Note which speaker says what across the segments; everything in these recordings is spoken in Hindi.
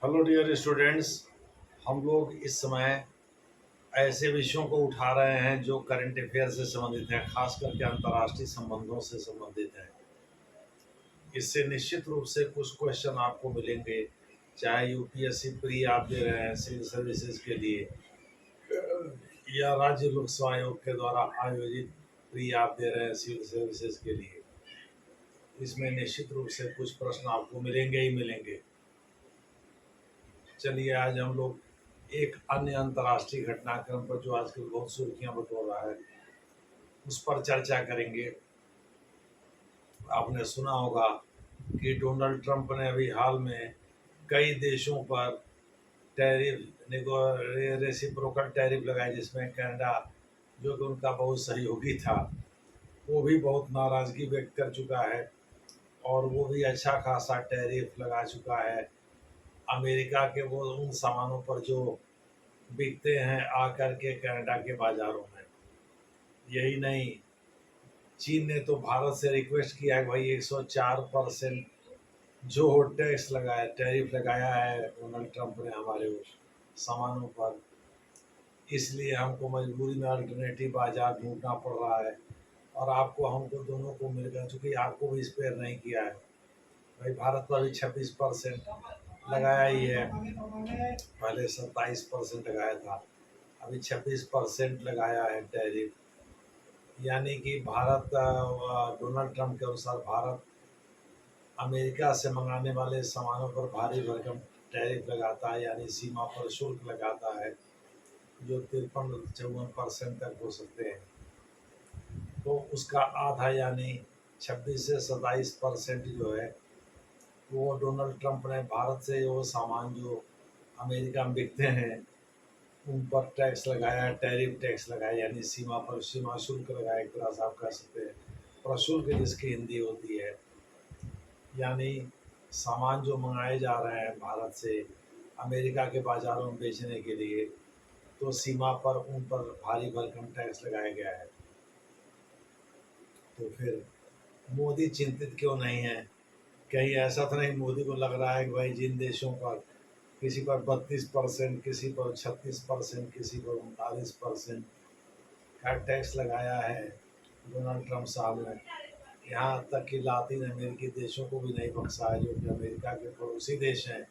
Speaker 1: Hello dear students. हम लोग इस समय ऐसे विषयों को उठा रहे हैं जो करंट अफेयर से संबंधित हैं, खास करके अंतर्राष्ट्रीय संबंधों से संबंधित हैं। इससे निश्चित रूप से कुछ क्वेश्चन आपको मिलेंगे, चाहे यूपीएससी प्री आप दे रहे हैं सिविल सर्विसेज के लिए, या राज्य लोक सेवा आयोग के द्वारा आयोजित प्री आप दे रहे हैं सिविल सर्विसेज के लिए। इसमें निश्चित रूप से कुछ प्रश्न आपको मिलेंगे ही मिलेंगे। चलिए आज हम लोग एक अन्य अंतर्राष्ट्रीय घटनाक्रम पर जो आजकल बहुत सुर्खियां बटोर रहा है उस पर चर्चा करेंगे। आपने सुना होगा कि डोनाल्ड ट्रंप ने अभी हाल में कई देशों पर टैरिफ रेसिप्रोकल टैरिफ लगाए, जिसमें कनाडा जो कि उनका बहुत सहयोगी था वो भी बहुत नाराज़गी व्यक्त कर चुका है और वो भी अच्छा खासा टैरिफ लगा चुका है अमेरिका के वो उन सामानों पर जो बिकते हैं आकर के कनाडा के बाज़ारों में। यही नहीं, चीन ने तो भारत से रिक्वेस्ट किया है भाई 104% जो टैक्स लगाया टैरिफ लगाया है डोनाल्ड ट्रंप ने हमारे उस सामानों पर, इसलिए हमको मजबूरी में अल्टरनेटिव बाजार ढूंढना पड़ रहा है। और आपको हमको दोनों को मिलकर, चूँकि आपको भी स्पेयर नहीं किया है भाई, भारत पर भी 26% लगाया ही है। पहले 27% लगाया था, अभी 26% लगाया है टैरिफ। यानी कि भारत डोनाल्ड ट्रंप के अनुसार भारत अमेरिका से मंगाने वाले सामानों पर भारी भरकम टैरिफ लगाता है, यानी सीमा पर शुल्क लगाता है जो 53-54% तक हो सकते हैं। तो उसका आधा यानी 26 से 27% जो है वो डोनाल्ड ट्रंप ने भारत से वो सामान जो अमेरिका में बिकते हैं उन पर टैक्स लगाया, टैरिफ टैक्स लगाया, यानी सीमा पर सीमा शुल्क लगाया, एक तरह से आप कह सकते हैं प्रशुल्क जिसकी हिंदी होती है। यानी सामान जो मंगाए जा रहे हैं भारत से अमेरिका के बाज़ारों में बेचने के लिए, तो सीमा पर उन पर भारी भरकम टैक्स लगाया गया है। तो फिर मोदी चिंतित क्यों नहीं है? कहीं ऐसा तो नहीं मोदी को लग रहा है कि भाई जिन देशों पर किसी पर 32%, किसी पर 36%, किसी पर 39% का टैक्स लगाया है डोनाल्ड ट्रंप साहब ने, यहाँ तक कि लातिन अमेरिकी देशों को भी नहीं बख्शा है जो कि अमेरिका के पड़ोसी देश हैं।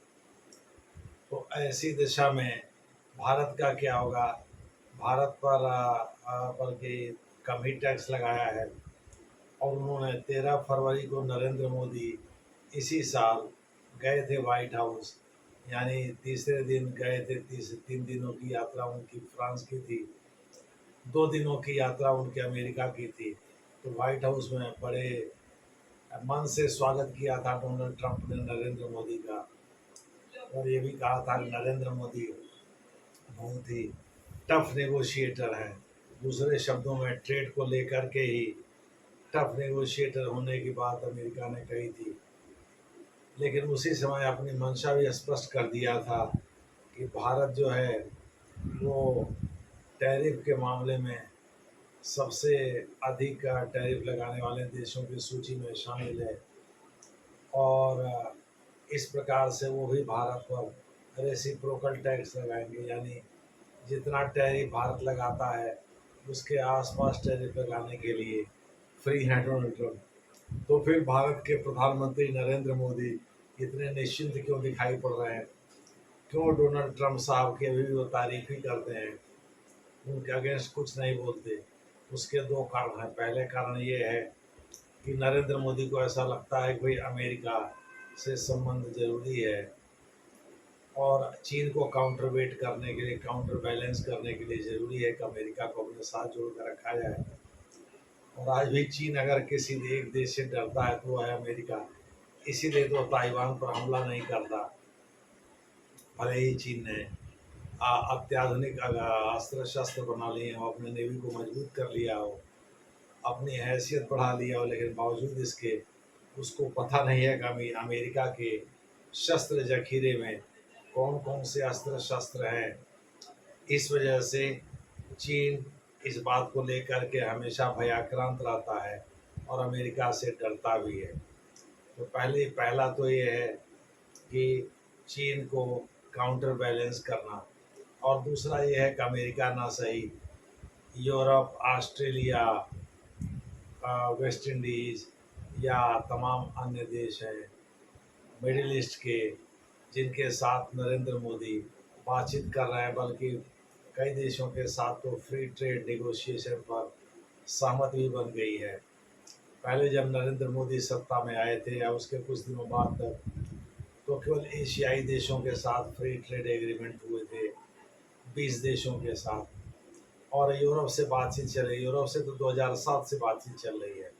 Speaker 1: तो ऐसी दिशा में भारत का क्या होगा? भारत पर बल्कि कम ही टैक्स लगाया है। और उन्होंने 13 फरवरी को नरेंद्र मोदी इसी साल गए थे वाइट हाउस, यानी तीसरे दिन गए थे। 3 दिनों की यात्रा उनकी फ्रांस की थी, 2 दिनों की यात्रा उनकी अमेरिका की थी। तो वाइट हाउस में बड़े मन से स्वागत किया था डोनाल्ड ट्रंप ने नरेंद्र मोदी का, और ये भी कहा था कि नरेंद्र मोदी बहुत ही टफ नेगोशिएटर है। दूसरे शब्दों में ट्रेड को लेकर के ही टफ नेगोशिएटर होने की बात अमेरिका ने कही थी। लेकिन उसी समय अपनी मंशा भी स्पष्ट कर दिया था कि भारत जो है वो टैरिफ के मामले में सबसे अधिक टैरिफ लगाने वाले देशों की सूची में शामिल है। और इस प्रकार से वो भी भारत पर रेसिप्रोकल टैक्स लगाएंगे, यानी जितना टैरिफ भारत लगाता है उसके आसपास टैरिफ लगाने के लिए फ्री है डोनाल्ड ट्रंप। तो फिर भारत के प्रधानमंत्री नरेंद्र मोदी इतने निश्चिंत क्यों दिखाई पड़ रहे हैं? क्यों डोनाल्ड ट्रंप साहब की अभी भी वो तारीफ ही करते हैं, उनके अगेंस्ट कुछ नहीं बोलते? उसके दो कारण हैं। पहले कारण ये है कि नरेंद्र मोदी को ऐसा लगता है कि भाई अमेरिका से संबंध जरूरी है और चीन को काउंटर वेट करने के लिए, काउंटर बैलेंस करने के लिए ज़रूरी है कि अमेरिका को अपने साथ जोड़ कर रखा जाए। और आज भी चीन अगर किसी एक देश से डरता है तो वह है अमेरिका। इसीलिए तो ताइवान पर हमला नहीं करता, भले ही चीन ने अत्याधुनिक अस्त्र शस्त्र बना लिए हो, अपने नेवी को मजबूत कर लिया हो, अपनी हैसियत बढ़ा लिया हो, लेकिन बावजूद इसके उसको पता नहीं है कि अमेरिका के शस्त्र जखीरे में कौन कौन से अस्त्र शस्त्र हैं। इस वजह से चीन इस बात को लेकर के हमेशा भयाक्रांत रहता है और अमेरिका से डरता भी है। तो पहला तो ये है कि चीन को काउंटर बैलेंस करना। और दूसरा ये है कि अमेरिका ना सही, यूरोप, ऑस्ट्रेलिया, वेस्ट इंडीज़ या तमाम अन्य देश हैं मिडिल ईस्ट के, जिनके साथ नरेंद्र मोदी बातचीत कर रहे हैं, बल्कि कई देशों के साथ तो फ्री ट्रेड नेगोशिएशन पर सहमति भी बन गई है। पहले जब नरेंद्र मोदी सत्ता में आए थे या उसके कुछ दिनों बाद तक, तो केवल एशियाई देशों के साथ फ्री ट्रेड एग्रीमेंट हुए थे, 20 देशों के साथ। और यूरोप से बातचीत चल रही है, यूरोप से तो 2007 से बातचीत चल रही है।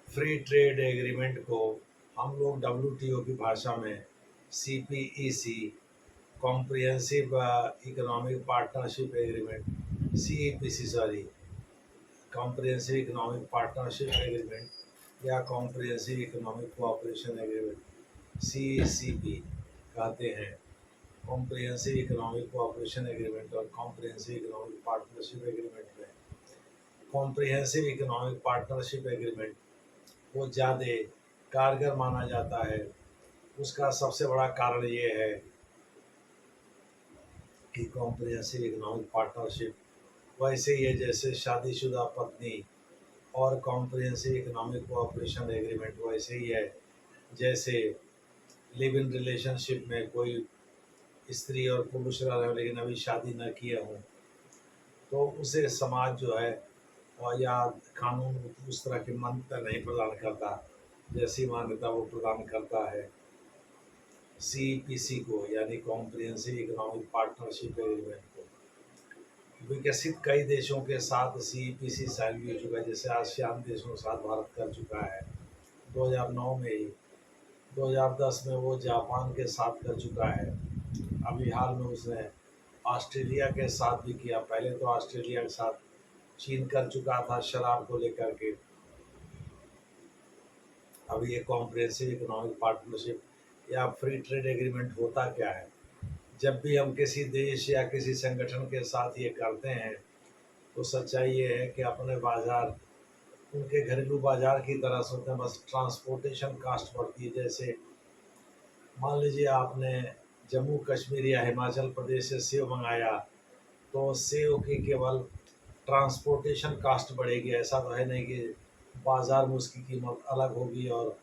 Speaker 1: फ्री ट्रेड एग्रीमेंट को हम लोग डब्ल्यूटीओ की भाषा में CPEC, comprehensive economic partnership agreement, CEPC sorry, comprehensive economic partnership agreement या comprehensive economic cooperation agreement, CECP कहते हैं। कॉम्प्रिहेंसिव इकोनॉमिक कोऑपरेशन एग्रीमेंट और कॉम्प्रिहेंसिव इकोनॉमिक पार्टनरशिप एग्रीमेंट में कॉम्प्रिहेंसिव इकोनॉमिक पार्टनरशिप एग्रीमेंट को ज़्यादा कारगर माना जाता है। उसका सबसे बड़ा कारण ये है कि कॉम्प्रिहेंसिव इकोनॉमिक पार्टनरशिप वैसे ही है जैसे शादीशुदा पत्नी, और कॉम्प्रिहेंसिव इकोनॉमिक कोऑपरेशन एग्रीमेंट वैसे ही है जैसे लिव इन रिलेशनशिप में कोई स्त्री और पुरुष रह रहे हो लेकिन अभी शादी न किए हों, तो उसे समाज जो है और या कानून उस तरह की मान्यता नहीं प्रदान करता जैसी मान्यता वो प्रदान करता है CEPC को, यानी कॉम्प्रिहेंसिव इकोनॉमिक पार्टनरशिप एग्रीमेंट को। विकसित कई देशों के साथ CEPC साइन भी हो चुका है, जैसे आसियान देशों के साथ भारत कर चुका है 2009 में ही। 2010 में वो जापान के साथ कर चुका है। अभी हाल में उसने ऑस्ट्रेलिया के साथ भी किया। पहले तो ऑस्ट्रेलिया के साथ चीन कर चुका था शराब को लेकर के। अभी ये कॉम्प्रिहेंसिव इकोनॉमिक पार्टनरशिप या फ्री ट्रेड एग्रीमेंट होता क्या है? जब भी हम किसी देश या किसी संगठन के साथ ये करते हैं तो सच्चाई ये है कि अपने बाज़ार उनके घरेलू बाज़ार की तरह सोचते हैं, बस ट्रांसपोर्टेशन कास्ट बढ़ती है। जैसे मान लीजिए आपने जम्मू कश्मीर या हिमाचल प्रदेश से सेब मंगाया, तो सेब की केवल ट्रांसपोर्टेशन कास्ट बढ़ेगी। ऐसा तो है नहीं कि बाज़ार में उसकी कीमत अलग होगी और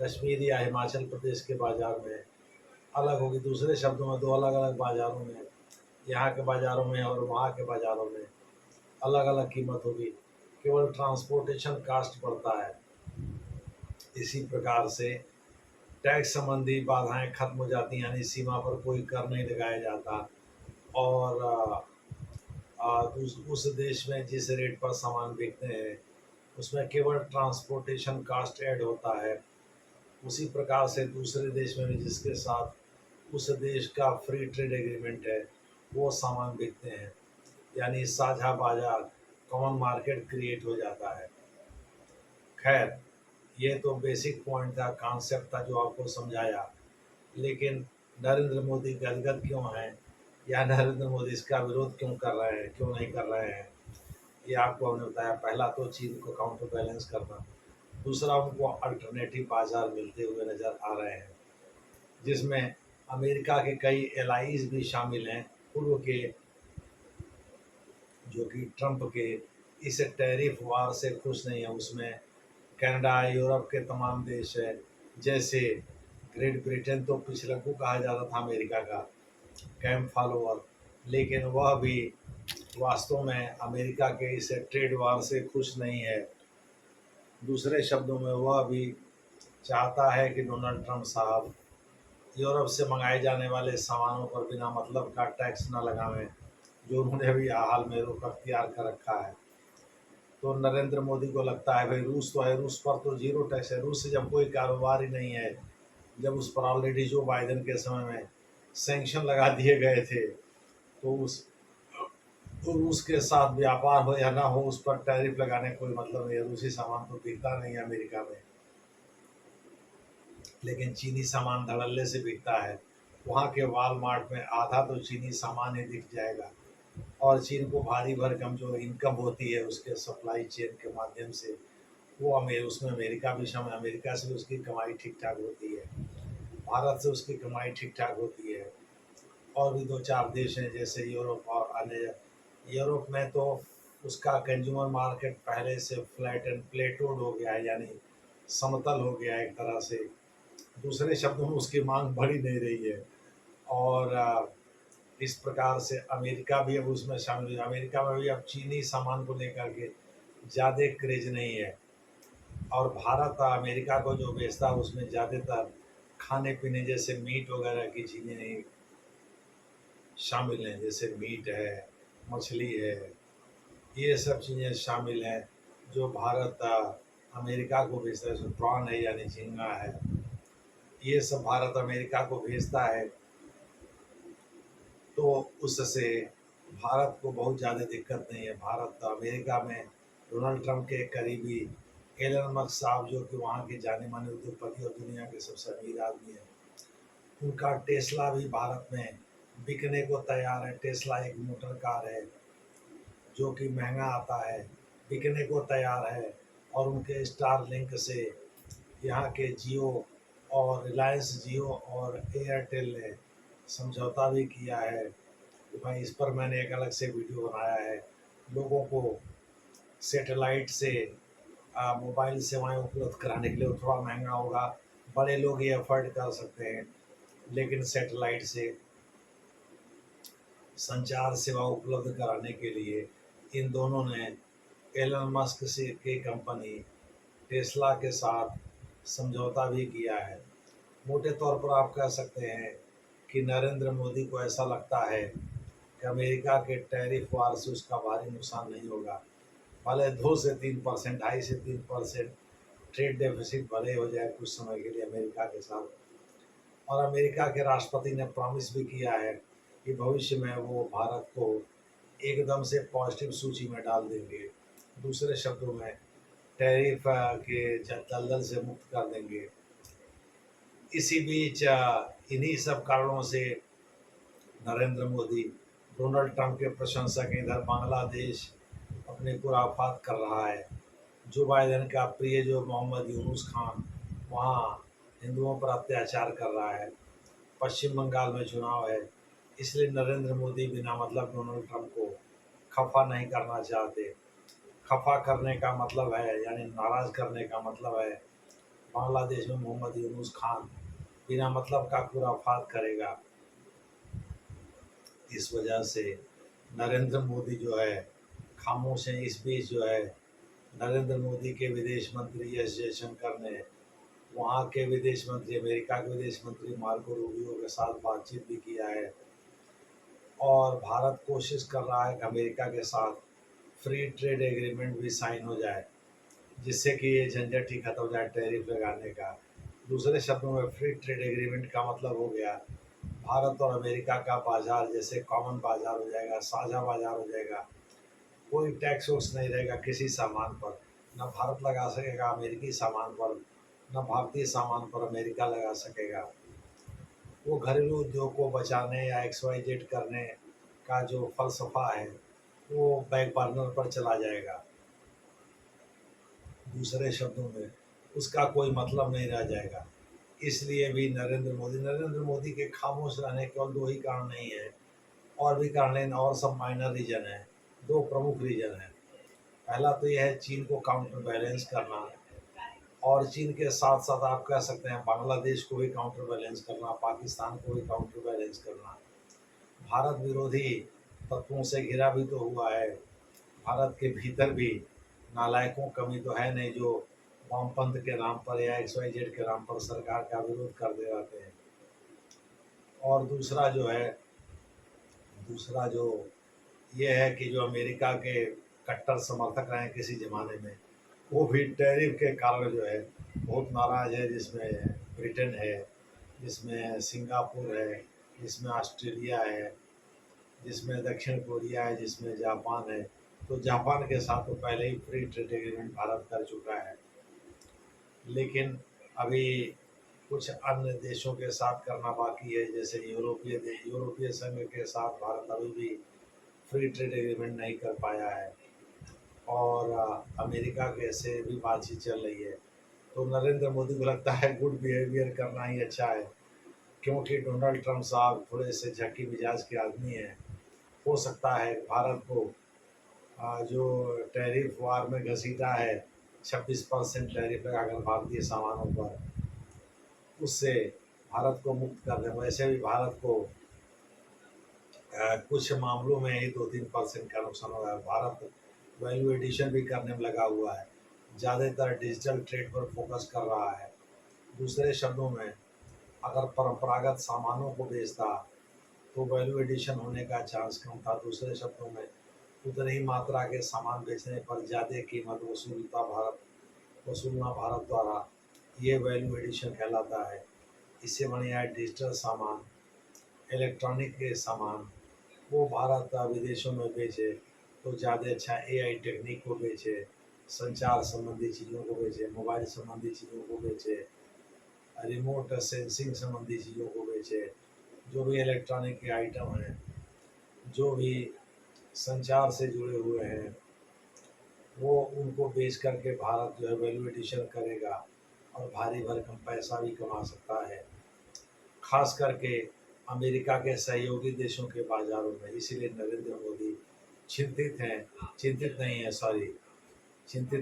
Speaker 1: कश्मीर या हिमाचल प्रदेश के बाज़ार में अलग होगी। दूसरे शब्दों में दो अलग अलग बाज़ारों में, यहाँ के बाज़ारों में और वहाँ के बाज़ारों में अलग अलग कीमत होगी, केवल ट्रांसपोर्टेशन कास्ट बढ़ता है। इसी प्रकार से टैक्स संबंधी बाधाएं खत्म हो जाती हैं, यानी सीमा पर कोई कर नहीं लगाया जाता। और उस देश में जिस रेट पर सामान बिकते हैं उसमें केवल ट्रांसपोर्टेशन कास्ट ऐड होता है। उसी प्रकार से दूसरे देश में भी जिसके साथ उस देश का फ्री ट्रेड एग्रीमेंट है वो सामान बिकते हैं, यानी साझा बाजार, कॉमन मार्केट क्रिएट हो जाता है। खैर, ये तो बेसिक पॉइंट था, कॉन्सेप्ट था जो आपको समझाया। लेकिन नरेंद्र मोदी गदगद क्यों हैं या नरेंद्र मोदी इसका विरोध क्यों कर रहे हैं, क्यों नहीं कर रहे हैं, ये आपको हमने बताया। पहला तो चीन को काउंटर बैलेंस करना, दूसरा उनको अल्टरनेटिव बाजार मिलते हुए नज़र आ रहे हैं, जिसमें अमेरिका के कई एलाइज भी शामिल हैं पूर्व के, जो कि ट्रंप के इस टैरिफ वार से खुश नहीं है। उसमें कनाडा, यूरोप के तमाम देश है, जैसे ग्रेट ब्रिटेन तो पिछलग्गू कहा जाता था अमेरिका का, कैंप फॉलोअर, लेकिन वह भी वास्तव में अमेरिका के इस ट्रेड वार से खुश नहीं है। दूसरे शब्दों में वह भी चाहता है कि डोनाल्ड ट्रंप साहब यूरोप से मंगाए जाने वाले सामानों पर बिना मतलब का टैक्स न लगावें, जो उन्होंने अभी हाल में रोक अख्तियार कर रखा है। तो नरेंद्र मोदी को लगता है भाई रूस तो है, रूस पर तो जीरो टैक्स है, रूस से जब कोई कारोबार ही नहीं है, जब उस पर ऑलरेडी जो बाइडेन के समय में सैंक्शन लगा दिए गए थे, तो उस तो रूस के साथ व्यापार हो या ना हो उस पर टैरिफ लगाने कोई मतलब नहीं है। रूसी सामान तो बिकता नहीं है अमेरिका में, लेकिन चीनी सामान धड़ल्ले से बिकता है। वहाँ के वॉलमार्ट में आधा तो चीनी सामान ही दिख जाएगा। और चीन को भारी भरकम जो इनकम होती है उसके सप्लाई चेन के माध्यम से, वो उसमें अमेरिका भी शामिल, अमेरिका से भी उसकी कमाई ठीक ठाक होती है। भारत से उसकी कमाई ठीक ठाक होती है। और भी दो चार देश हैं जैसे यूरोप और अन्य। यूरोप में तो उसका कंज्यूमर मार्केट पहले से फ्लैट एंड प्लेटोड हो गया है, यानी समतल हो गया है एक तरह से। दूसरे शब्दों में उसकी मांग बढ़ी नहीं रही है। और इस प्रकार से अमेरिका भी अब उसमें शामिल है। अमेरिका में भी अब चीनी सामान को लेकर के ज़्यादा क्रेज नहीं है। और भारत अमेरिका को जो बेचता है उसमें ज़्यादातर खाने पीने जैसे मीट वगैरह की चीज़ें शामिल हैं, जैसे मीट है, मछली है, ये सब चीज़ें शामिल हैं जो भारत अमेरिका को भेजता है। जैसे प्रॉन है यानी झींगा है, ये सब भारत अमेरिका को भेजता है। तो उससे भारत को बहुत ज़्यादा दिक्कत नहीं है। भारत अमेरिका में डोनाल्ड ट्रंप के करीबी एलन मस्क साहब, जो कि वहाँ के जाने माने उद्योगपति और दुनिया के सबसे अमीर आदमी हैं, उनका टेस्ला भी भारत में बिकने को तैयार है। टेस्ला एक मोटर कार है जो कि महंगा आता है, बिकने को तैयार है। और उनके स्टार लिंक से यहाँ के जियो और रिलायंस जियो और एयरटेल ने समझौता भी किया है कि भाई इस पर मैंने एक अलग से वीडियो बनाया है। लोगों को सैटेलाइट से मोबाइल सेवाएं उपलब्ध कराने के लिए। वो थोड़ा महंगा होगा, बड़े लोग ये अफोर्ड कर सकते हैं, लेकिन सैटेलाइट से संचार सेवा उपलब्ध कराने के लिए इन दोनों ने एलन मस्क से की कंपनी टेस्ला के साथ समझौता भी किया है। मोटे तौर पर आप कह सकते हैं कि नरेंद्र मोदी को ऐसा लगता है कि अमेरिका के टैरिफ वार से उसका भारी नुकसान नहीं होगा। भले 2 से 3%, 2.5 से 3% ट्रेड डेफिसिट भले हो जाए कुछ समय के लिए अमेरिका के साथ। और अमेरिका के राष्ट्रपति ने प्रॉमिस भी किया है कि भविष्य में वो भारत को एकदम से पॉजिटिव सूची में डाल देंगे। दूसरे शब्दों में टैरिफ के दलदल से मुक्त कर देंगे। इसी बीच इन्हीं सब कारणों से नरेंद्र मोदी डोनाल्ड ट्रंप के प्रशंसक हैं। इधर बांग्लादेश अपने खुराफात कर रहा है। जो बाइडेन का प्रिय जो मोहम्मद यूनुस खान वहाँ हिंदुओं पर अत्याचार कर रहा है। पश्चिम बंगाल में चुनाव है, इसलिए नरेंद्र मोदी बिना मतलब डोनाल्ड ट्रंप को खफा नहीं करना चाहते। खफा करने का मतलब है यानी नाराज़ करने का मतलब है बांग्लादेश में मोहम्मद यूनुस खान बिना मतलब का खुराफात करेगा। इस वजह से नरेंद्र मोदी जो है खामोश हैं। इस बीच जो है नरेंद्र मोदी के विदेश मंत्री एस जयशंकर ने वहाँ के विदेश मंत्री, अमेरिका के विदेश मंत्री मार्को रूबियो के साथ बातचीत भी किया है। और भारत कोशिश कर रहा है कि अमेरिका के साथ फ्री ट्रेड एग्रीमेंट भी साइन हो जाए, जिससे कि ये झंझट ही खत्म हो जाए टैरिफ लगाने का। दूसरे शब्दों में फ्री ट्रेड एग्रीमेंट का मतलब हो गया भारत और अमेरिका का बाजार जैसे कॉमन बाजार हो जाएगा, साझा बाजार हो जाएगा। कोई टैक्स वैक्स नहीं रहेगा किसी सामान पर। न भारत लगा सकेगा अमेरिकी सामान पर, न भारतीय सामान पर अमेरिका लगा सकेगा। वो घरेलू उद्योग को बचाने या XYZ करने का जो फलसफा है वो बैक बर्नर पर चला जाएगा। दूसरे शब्दों में उसका कोई मतलब नहीं रह जाएगा। इसलिए भी नरेंद्र मोदी के खामोश रहने केवल दो ही कारण नहीं है, और भी कारण हैं और सब माइनर रीजन है। दो प्रमुख रीजन है। पहला तो यह है चीन को काउंटर बैलेंस करना, और चीन के साथ साथ आप कह सकते हैं बांग्लादेश को भी काउंटर बैलेंस करना, पाकिस्तान को भी काउंटर बैलेंस करना। भारत विरोधी तत्वों से घिरा भी तो हुआ है। भारत के भीतर भी नालायकों कमी तो है नहीं जो वामपंथ के नाम पर या XYZ के नाम पर सरकार का विरोध करते रहते हैं। और दूसरा जो ये है कि जो अमेरिका के कट्टर समर्थक रहे किसी ज़माने में, वो भी टैरिफ के कारण जो है बहुत नाराज़ है। जिसमें ब्रिटेन है, जिसमें सिंगापुर है, जिसमें ऑस्ट्रेलिया है, जिसमें दक्षिण कोरिया है, जिसमें जापान है। तो जापान के साथ तो पहले ही फ्री ट्रेड एग्रीमेंट भारत कर चुका है, लेकिन अभी कुछ अन्य देशों के साथ करना बाकी है। जैसे यूरोपीय संघ के साथ भारत अभी भी फ्री ट्रेड एग्रीमेंट नहीं कर पाया है। और अमेरिका के से भी बातचीत चल रही है। तो नरेंद्र मोदी को लगता है गुड बिहेवियर करना ही अच्छा है। क्योंकि डोनाल्ड ट्रंप साहब थोड़े से झक्की मिजाज के आदमी हैं। हो सकता है भारत को जो टैरिफ वार में घसीटा है 26% टैरिफ लगाकर भारतीय सामानों पर, उससे भारत को मुक्त कर दें। वैसे भी भारत को कुछ मामलों में ही 2-3% का नुकसान हो रहा है। भारत वैल्यू एडिशन भी करने में लगा हुआ है, ज़्यादातर डिजिटल ट्रेड पर फोकस कर रहा है। दूसरे शब्दों में, अगर परंपरागत सामानों को बेचता तो वैल्यू एडिशन होने का चांस कम था। दूसरे शब्दों में, उतनी ही मात्रा के सामान बेचने पर ज़्यादा कीमत वसूलना भारत द्वारा ये वैल्यू एडिशन कहलाता है। इससे बढ़िया है डिजिटल सामान, इलेक्ट्रॉनिक के सामान वो भारत विदेशों में बेचे तो ज़्यादा अच्छा। एआई टेक्निक को बेचे, संचार संबंधी चीज़ों को बेचे, मोबाइल संबंधी चीज़ों को बेचे, रिमोट सेंसिंग संबंधी चीज़ों को बेचे, जो भी इलेक्ट्रॉनिक के आइटम हैं, जो भी संचार से जुड़े हुए हैं, वो उनको बेच करके भारत जो है वैल्यू एडिशन करेगा और भारी भरकम पैसा भी कमा सकता है, खास करके अमेरिका के सहयोगी देशों के बाजारों में। इसीलिए नरेंद्र मोदी चिंतित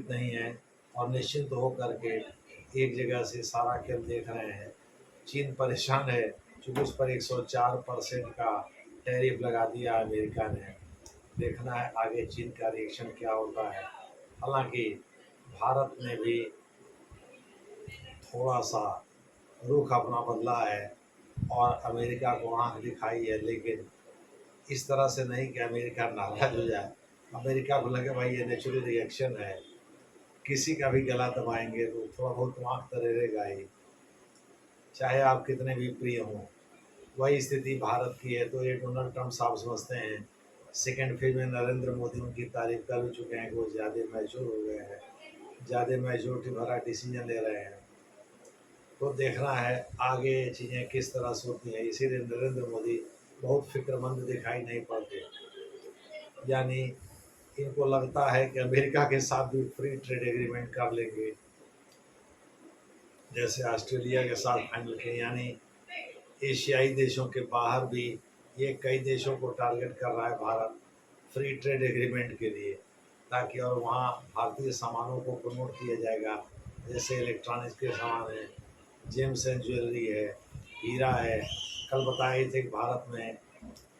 Speaker 1: नहीं है और निश्चिंत होकर के एक जगह से सारा खेल देख रहे हैं। चीन परेशान है क्योंकि उस पर 104% का टैरिफ लगा दिया अमेरिका ने। देखना है आगे चीन का रिएक्शन क्या होता है। हालांकि भारत ने भी थोड़ा सा रुख अपना बदला है और अमेरिका को आंख दिखाई है, लेकिन इस तरह से नहीं कि अमेरिका नाराज हो जाए। अमेरिका को लगे भाई ये नेचुरल रिएक्शन है, किसी का भी गला दबाएंगे तो थोड़ा बहुत आंख तरेगा ही, चाहे आप कितने भी प्रिय हों। वही स्थिति भारत की है। तो ये डोनाल्ड ट्रंप साहब समझते हैं सेकेंड फेज में नरेंद्र मोदी उनकी तारीफ कर चुके हैं कि वो ज़्यादा मैच्योर हो गए हैं, ज़्यादा मैच्योरिटी भरा डिसीजन ले रहे हैं। तो देखना है आगे चीज़ें किस तरह से होती हैं। इसीलिए नरेंद्र मोदी बहुत फिक्रमंद दिखाई नहीं पड़ते। यानी इनको लगता है कि अमेरिका के साथ भी फ्री ट्रेड एग्रीमेंट कर लेंगे, जैसे ऑस्ट्रेलिया के साथ फाइनल किए। यानी एशियाई देशों के बाहर भी ये कई देशों को टारगेट कर रहा है भारत फ्री ट्रेड एग्रीमेंट के लिए, ताकि और वहाँ भारतीय सामानों को प्रमोट किया जाएगा। जैसे इलेक्ट्रॉनिक्स के सामान हैं, जेम्स एंड ज्वेलरी है, हीरा है। कल बताए थे कि भारत में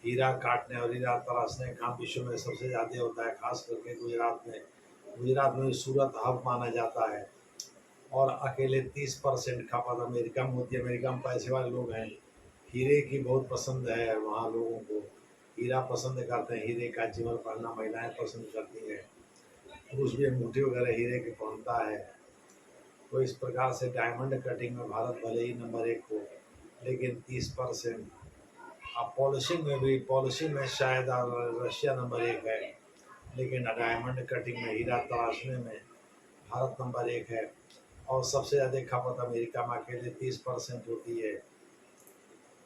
Speaker 1: हीरा काटने और हीरा तराशने का काम विश्व में सबसे ज़्यादा होता है, खास करके गुजरात में सूरत हब माना जाता है। और अकेले 30% खपत अमेरिका में होती है। अमेरिका में पैसे वाले लोग हैं, हीरे की बहुत पसंद है वहाँ लोगों को, हीरा पसंद करते हैं। हीरे का जीवन पहनना महिलाएं पसंद करती हैं, पुरुष भी अंगूठी वगैरह हीरे की पहनता है। तो इस प्रकार से डायमंड कटिंग में भारत भले ही नंबर 1 हो, लेकिन 30%। अब पॉलिशिंग में शायद रशिया नंबर 1 है, लेकिन डायमंड कटिंग में हीरा तराशने में भारत नंबर 1 है। और सबसे ज़्यादा खपत अमेरिका में अकेले 30% होती है।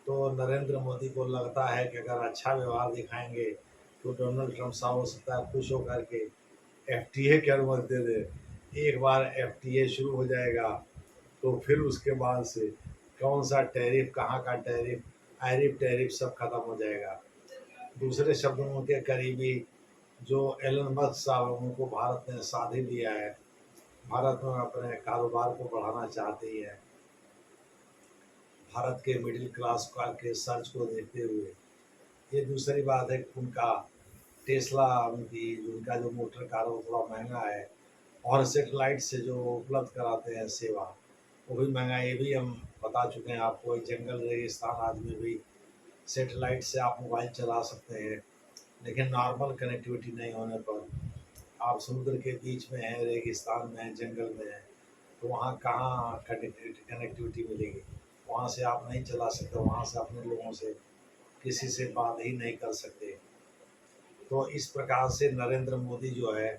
Speaker 1: तो नरेंद्र मोदी को लगता है कि अगर अच्छा व्यवहार दिखाएंगे तो डोनाल्ड ट्रंप साहब हो सकता है खुश होकर के एफटीए की अनुमति दे दे। एक बार एफटीए शुरू हो जाएगा तो फिर उसके बाद से कौन सा टैरिफ, कहाँ का टैरिफ, आयरिफ टैरिफ सब खत्म हो जाएगा। दूसरे शब्दों में उनके करीबी जो एलन मस्क साहब उनको भारत ने साथ ही लिया है। भारत में अपने कारोबार को बढ़ाना चाहते ही है। भारत के मिडिल क्लास का के सर्च को देखते हुए। ये दूसरी बात है कि उनका टेस्ला, उनका जो मोटर कार वो थोड़ा महंगा है, और सेटेलाइट से जो उपलब्ध कराते हैं सेवा वो भी महंगा। ये भी हम बता चुके हैं आपको। एक जंगल रेगिस्तान आदमी भी सेटेलाइट से आप मोबाइल चला सकते हैं, लेकिन नॉर्मल कनेक्टिविटी नहीं होने पर आप समुद्र के बीच में हैं, रेगिस्तान में हैं, जंगल में हैं, तो वहाँ कहाँ कनेक्टिविटी मिलेगी। वहाँ से आप नहीं चला सकते, वहाँ से अपने लोगों से किसी से बात ही नहीं कर सकते। तो इस प्रकार से नरेंद्र मोदी जो है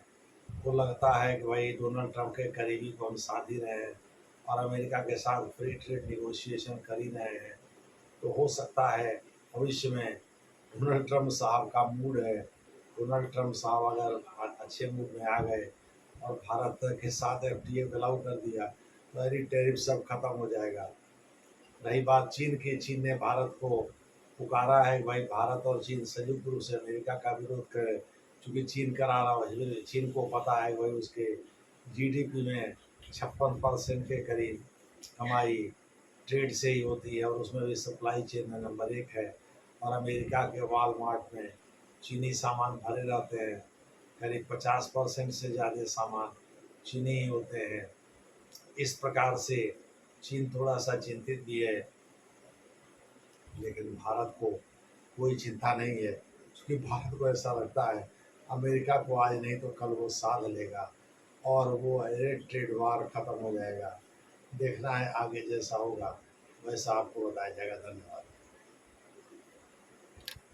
Speaker 1: को लगता है कि भाई डोनाल्ड ट्रंप के करीबी को हम साथ ही रहे हैं और अमेरिका के साथ फ्री ट्रेड निगोशिएशन कर ही रहे हैं। तो हो सकता है भविष्य में डोनाल्ड ट्रंप साहब का मूड है, डोनाल्ड ट्रंप साहब अगर अच्छे मूड में आ गए और भारत के साथ एफटीए अलाउ कर दिया तो टैरिफ सब खत्म हो जाएगा। रही बात चीन की, चीन ने भारत को पुकारा है भाई भारत और चीन संयुक्त रूप से अमेरिका का विरोध करे, क्योंकि चीन करा रहा है, चीन को पता है भाई उसके जीडीपी में 56% के करीब कमाई ट्रेड से ही होती है, और उसमें भी सप्लाई चेन में नंबर 1 है। और अमेरिका के वॉलमार्ट में चीनी सामान भरे रहते हैं, करीब 50% से ज़्यादा सामान चीनी ही होते हैं। इस प्रकार से चीन थोड़ा सा चिंतित भी है, लेकिन भारत को कोई चिंता नहीं है, क्योंकि भारत को ऐसा लगता है अमेरिका को आज नहीं तो कल वो साध लेगा और वो ट्रेड वार खत्म हो जाएगा। देखना है आगे जैसा होगा वैसा आपको बताया जाएगा। धन्यवाद।